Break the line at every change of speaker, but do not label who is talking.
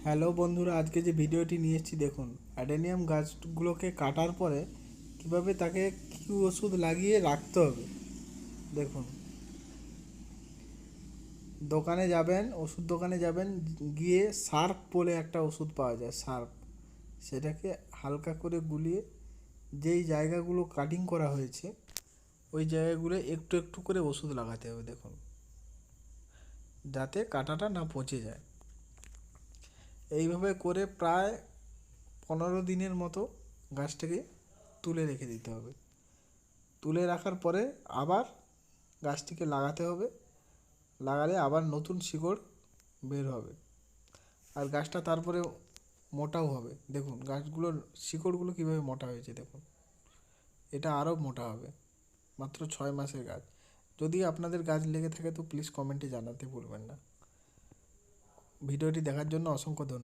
Hello বন্ধুরা, আজকে যে ভিডিওটি নিয়ে এসেছি দেখুন। অ্যাডেনিয়াম গাছগুলোকে কাটার পরে কিভাবে তাকে কী ওষুধ লাগিয়ে রাখতে হবে দেখুন। দোকানে যাবেন, ওষুধ দোকানে যাবেন, গিয়ে সার্প বলে একটা ওষুধ পাওয়া যায়, সার্প। সেটাকে হালকা করে গুলিয়ে যেই জায়গাগুলো কাটিং করা হয়েছে ওই জায়গাগুলো একটু একটু করে ওষুধ লাগাতে হবে দেখুন, যাতে কাঁটাটা না পচে যায়। এইভাবে করে প্রায় 15 দিনের মতো গাছটাকে তুলে রেখে দিতে হবে। তুলে রাখার পরে আবার গাছটিকে লাগাতে হবে। লাগালে আবার নতুন শিকড় বের হবে, আর গাছটা তারপরে মোটাও হবে। দেখুন গাছগুলোর শিকড়গুলো কীভাবে মোটা হয়েছে দেখুন। এটা আরও মোটা হবে। মাত্র 6 মাসের গাছ। যদি আপনাদের গাছ লেগে থাকে তো প্লিজ কমেন্টে জানাতে ভুলবেন না। ভিডিওটি দেখার জন্য অসংখ্য ধন্যবাদ।